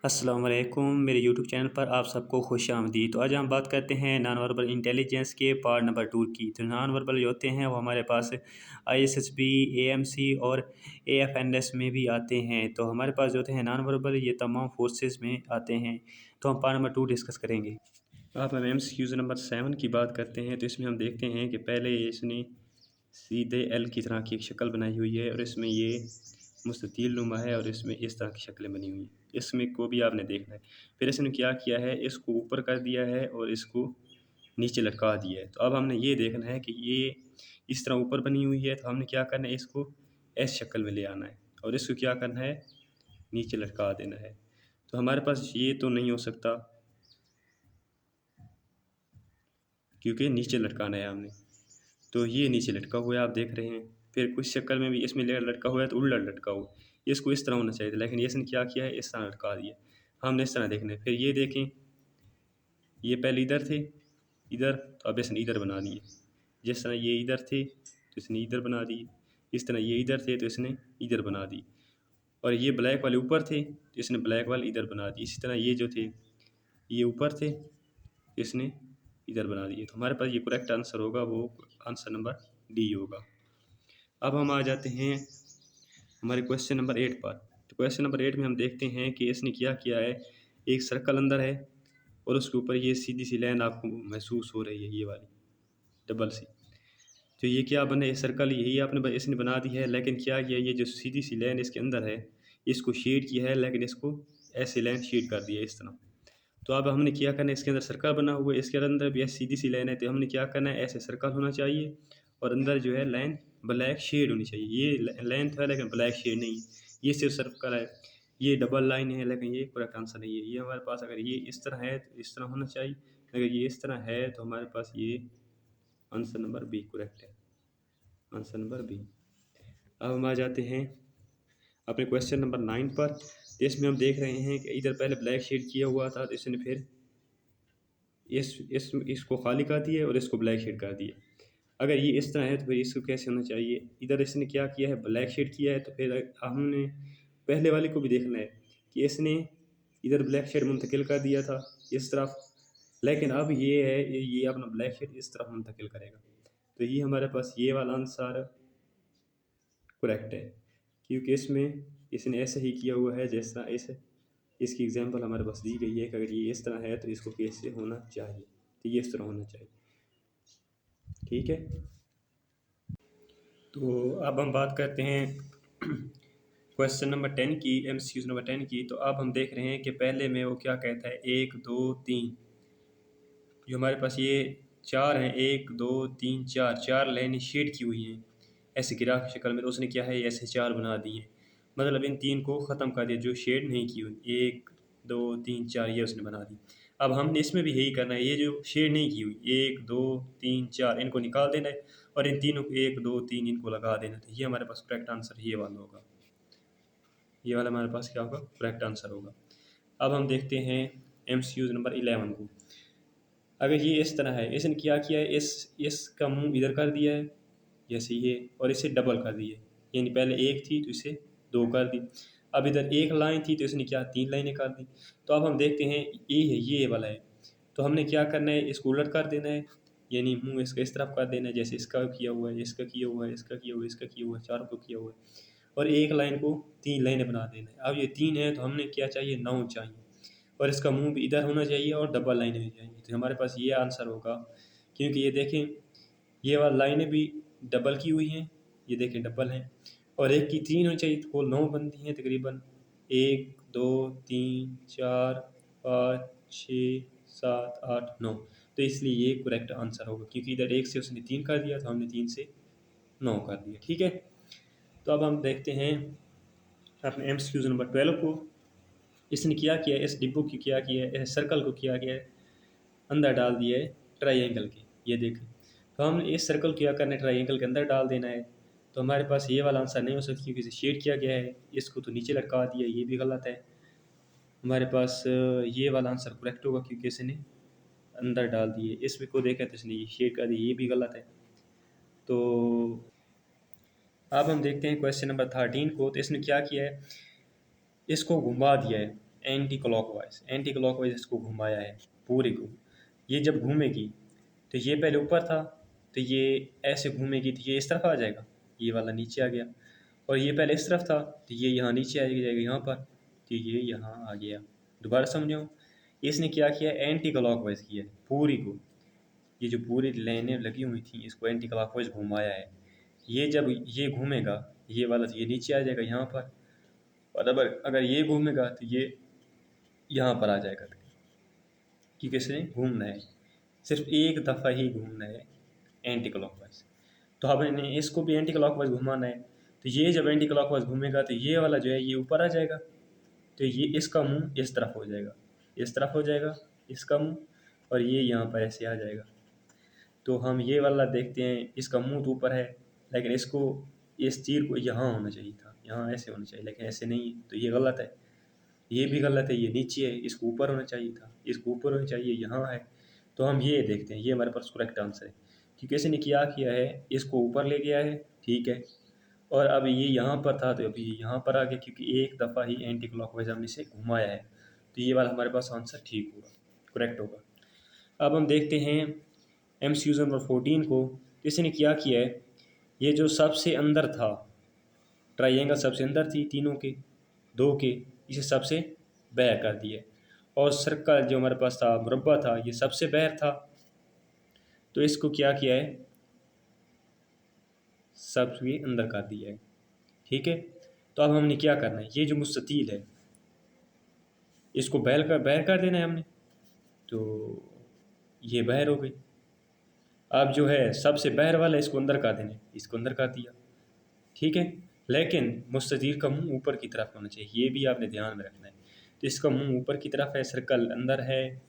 अस्सलाम वालेकुम, मेरे यूट्यूब चैनल पर आप सबको खुश आमदीद। तो आज हम बात करते हैं नॉन वर्बल इंटेलिजेंस के पार्ट नंबर 2 की। तो नॉन वर्बल जो होते हैं वो हमारे पास आईएसएसबी, एएमसी और एएफएनएस में भी आते हैं। तो हमारे पास जो होते हैं नॉन वर्बल, ये तमाम फोर्सेस में आते हैं। तो हम पार्ट नंबर 2 डिस्कस करेंगे। अब हम एमसीक्यूज नंबर 7 की बात करते हैं। तो इसमें हम देखते हैं कि पहले इसने सीधे एल की तरह की एक शक्ल बनाई हुई है और इसमें ये मुस्ततील नुमा है और इसमें इस तरह की शक्लें बनी हुई हैं। इसमें को भी आपने देखना है। फिर इसने क्या किया है, इसको ऊपर कर दिया है और इसको नीचे लटका दिया है। तो अब हमने ये देखना है कि ये इस तरह ऊपर बनी हुई है, तो हमने क्या करना है, इसको एस शक्ल में ले आना है और इसको क्या करना है, नीचे लटका देना है। तो हमारे पास ये तो नहीं हो सकता क्योंकि नीचे लटकाना है हमने, तो ये नीचे लटका हुआ है, आप देख रहे हैं। फिर कुछ शक्ल में भी इसमें लटका हुआ है तो उल्टा लटका हुआ है। इसको इस तरह होना चाहिए था, लेकिन इसने क्या किया है, इस तरह लटका दिया। हमने इस तरह देखना है। फिर ये देखें, ये पहले इधर थे, इधर, तो अब इसने इधर बना दिए। जिस तरह ये इधर थे तो इसने इधर बना दिए, इस तरह ये इधर थे तो इसने इधर बना दी। और ये ब्लैक वाले ऊपर थे तो इसने ब्लैक वाले इधर बना दी। इसी तरह ये जो थे ये ऊपर थे, इसने इधर बना दिए। तो हमारे पास ये करेक्ट आंसर होगा, वो आंसर नंबर डी होगा। अब हम आ जाते हैं हमारे क्वेश्चन नंबर 8 पर। तो क्वेश्चन नंबर 8 में हम देखते हैं कि इसने क्या किया है, एक सर्कल अंदर है और उसके ऊपर ये सीधी सी लाइन आपको महसूस हो रही है, ये वाली डबल सी। तो ये क्या बने, सर्कल यही आपने इसने बना दी है, लेकिन क्या किया, ये जो सीधी सी लाइन इसके अंदर है इसको शेड किया है, लेकिन इसको ऐसे लाइन शेड कर दिया इस तरह। तो अब हमने क्या करना है, इसके अंदर सर्कल बना हुआ है, इसके अंदर भी ऐसी सीधी सी लाइन है, तो हमने क्या करना है, ऐसे सर्कल होना चाहिए और अंदर जो है लाइन ब्लैक शेड होनी चाहिए। ये लाइन तो है लेकिन ब्लैक शेड नहीं है, ये सिर्फ सर्कल है। ये डबल लाइन है लेकिन ये करेक्ट आंसर नहीं है। ये हमारे पास अगर ये इस तरह है तो इस तरह होना चाहिए, अगर ये इस तरह है तो हमारे पास ये आंसर नंबर बी करेक्ट है, आंसर नंबर बी। अब हम आ जाते हैं अपने क्वेश्चन नंबर 9 पर। तो इसमें हम देख रहे हैं कि इधर पहले ब्लैक शेड किया हुआ था, तो इसने फिर इसको खाली कर दिया और इसको ब्लैक शेड कर दिया। अगर ये इस तरह है तो फिर इसको कैसे होना चाहिए, इधर इसने क्या किया है, ब्लैक शेड किया है, तो फिर हमने पहले वाले को भी देखना है कि इसने इधर ब्लैक शेड मुंतकिल कर दिया था इस तरफ, लेकिन अब ये है, ये अपना ब्लैक शेड इस तरफ मुंतकिल करेगा। तो ये हमारे पास ये वाला आंसर करेक्ट है, क्योंकि इसमें इसने ऐसे ही किया हुआ है जिस तरह इसकी एग्जांपल हमारे पास दी गई है कि अगर ये इस तरह है तो इसको कैसे होना चाहिए, तो ये इस तरह होना चाहिए। ठीक है, तो अब हम बात करते हैं क्वेश्चन नंबर 10 की, एमसीक्यूज नंबर 10 की। तो अब हम देख रहे हैं कि पहले में वो क्या कहता है, 1 2 3, जो हमारे पास ये चार हैं, 1 2 3 4, चार लाइनें शेड की हुई हैं ऐसे ग्राफ की शक्ल में। तो उसने क्या है, ऐसे चार बना दिए, मतलब इन तीन को ख़त्म कर दिया जो शेड नहीं की हुई, 1 2 3 4 ये उसने बना दी। अब हमने इसमें भी यही करना है, ये जो शेड नहीं की हुई 1 2 3 4 इनको निकाल देना है और इन तीनों को 1 2 3 इनको लगा देना। तो ये हमारे पास करेक्ट आंसर ये वाला होगा, ये वाला हमारे पास क्या होगा, करेक्ट आंसर होगा। अब हम देखते हैं एमसीक्यूज नंबर 11 को। अगर ये इस तरह है, इसने क्या किया है, इसका मुंह इधर कर दिया है जैसे ये, और इसे डबल कर दिए, यानी पहले एक थी तो इसे दो कर दी। अब इधर एक लाइन थी तो इसने क्या, तीन लाइनें कर दी। तो अब हम देखते हैं ये है, ये वाला है, तो हमने क्या करना है, इसको उलट कर देना है, यानी मुंह इसका इस तरफ कर देना है, जैसे इसका किया हुआ है, इसका किया हुआ है, इसका किया हुआ है, इसका किया हुआ है, चारों को किया हुआ है, और एक लाइन को तीन लाइनें बना देना है। अब ये तीन है तो हमने क्या चाहिए, 9 चाहिए, और इसका मुंह भी इधर होना चाहिए और डबल लाइनें भी चाहिए। तो हमारे पास ये आंसर होगा, क्योंकि ये देखें ये वाली लाइनें भी डबल की हुई हैं, ये देखें डबल हैं, और एक की तीन होनी चाहिए तो कुल 9 बनती हैं तकरीबन, 1 2 3 4 5 6 7 8 9। तो इसलिए ये करेक्ट आंसर होगा, क्योंकि इधर एक से उसने तीन कर दिया तो हमने तीन से 9 कर दिया। ठीक है, तो अब हम देखते हैं अपने एमसीक्यूज नंबर 12 को। इसने क्या किया, इस डिब्बो की क्या किया है, इस सर्कल को क्या किया है, अंदर डाल दिया है ट्राइंगल के, ये देखें। तो हम इस सर्कल क्या करना है, ट्राइंगल के अंदर डाल देना है। तो हमारे पास ये वाला आंसर नहीं हो सकता क्योंकि इसे शेड किया गया है, इसको तो नीचे लटका दिया, ये भी गलत है। हमारे पास ये वाला आंसर करेक्ट होगा क्योंकि इसने अंदर डाल दिए, इसमें को देखा तो इसने ये शेड कर दिया, ये भी गलत है। तो अब हम देखते हैं क्वेश्चन नंबर 13 को। तो इसने क्या किया है, इसको घुमा दिया है एंटी क्लॉकवाइज इसको घुमाया है पूरे को। ये जब घूमेगी तो ये पहले ऊपर था, तो ये ऐसे घूमेगी तो ये इस तरफ आ जाएगा, ये वाला नीचे आ गया। और ये पहले इस तरफ था तो ये यहाँ नीचे आ जाएगा यहाँ पर, तो ये यहाँ आ गया। दोबारा समझो, इसने क्या किया, एंटी क्लॉकवाइज किया है पूरी को। ये जो पूरी लाइनें लगी हुई थी इसको एंटी क्लॉकवाइज घुमाया है। ये जब ये घूमेगा ये वाला तो ये नीचे आ जाएगा यहाँ पर, और अगर ये घूमेगा तो ये यहाँ पर आ जाएगा, कि किसने घूमना है, सिर्फ एक दफ़ा ही घूमना है एंटी क्लॉकवाइज। तो अब इन्हें इसको भी एंटी क्लॉकवाइज घुमाना है, तो ये जब एंटी क्लॉकवाइज घूमेगा तो ये वाला जो है ये ऊपर आ जाएगा, तो ये इसका मुंह इस तरफ हो जाएगा, इस तरफ हो जाएगा इसका मुंह, और ये यहाँ पर ऐसे आ जाएगा। तो हम ये वाला देखते हैं, इसका मुंह तो ऊपर है लेकिन इसको, इस तीर को यहाँ होना चाहिए था, यहाँ ऐसे होना चाहिए, लेकिन ऐसे नहीं है, तो ये गलत है। ये भी गलत है, ये नीचे है, इसको ऊपर होना चाहिए था, इसको ऊपर होना चाहिए, यहाँ है। तो हम ये देखते हैं, ये हमारे पास करेक्ट आंसर है। क्योंकि किसी ने क्या किया है, इसको ऊपर ले गया है, ठीक है, और अब ये यहाँ पर था तो अभी ये यहाँ पर आ गया, क्योंकि एक दफ़ा ही एंटी क्लॉकवाइज हमने इसे घुमाया है। तो ये वाला हमारे पास आंसर ठीक होगा, करेक्ट होगा। अब हम देखते हैं MCQ नंबर 14 को। किसी ने क्या किया है, ये जो सबसे अंदर था, ट्राइंगल सबसे अंदर थी तीनों के, दो के, इसे सबसे बाहर कर दिया। और सर्कल जो हमारे पास था, मुरब्बा था, ये सबसे बाहर था, तो इसको क्या किया है, सबसे अंदर कर दिया है, ठीक है। तो अब हमने क्या करना है, ये जो मुस्ततील है इसको बाहर कर देना है हमने, तो ये बाहर हो गई। अब जो है सबसे बाहर वाला इसको अंदर कर देना है, इसको अंदर कर दिया, ठीक है। लेकिन मुस्ततील का मुंह ऊपर की तरफ होना चाहिए, ये भी आपने ध्यान में रखना है। तो इसका मुंह ऊपर की तरफ है, सर्कल अंदर है,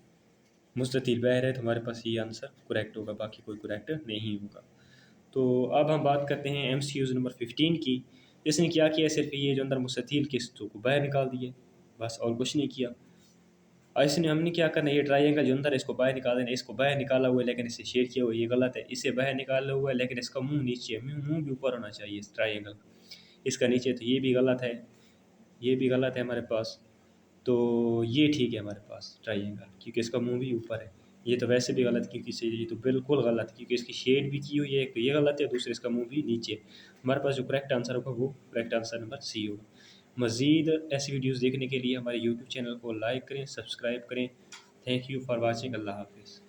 मुस्ततील बाहर है, तो हमारे पास ये आंसर करेक्ट होगा, बाकी कोई करेक्ट नहीं होगा। तो अब हम बात करते हैं MCQ नंबर 15 की। इसने क्या किया, सिर्फ ये जो अंदर मुस्ततील के हिस्सों को बाहर निकाल दिए, बस, और कुछ नहीं किया। और इसने हमने क्या करना है, ये ट्राइंगल जो अंदर है इसको बाहर निकाल देना, इसको बाहर निकाला हुआ है लेकिन इसे शेड किया हुआ है, ये गलत है। इसे बाहर निकाला हुआ है लेकिन इसका मुंह नीचे है, मुंह भी ऊपर होना चाहिए इस ट्राइंगल, इसका नीचे, तो ये भी गलत है, ये भी गलत है हमारे पास। तो ये ठीक है हमारे पास ट्राइंगल, क्योंकि इसका मुंह भी ऊपर है। ये तो वैसे भी गलत, क्योंकि ये तो बिल्कुल गलत, क्योंकि इसकी शेड भी की हुई है, एक तो ये गलत है, दूसरे इसका मुंह भी नीचे है। हमारे पास जो करेक्ट आंसर होगा वो करेक्ट आंसर नंबर C होगा। मज़ीद ऐसी वीडियोज़ देखने के लिए हमारे YouTube चैनल को लाइक करें, सब्सक्राइब करें। Thank you for watching. Allah हाफिज़।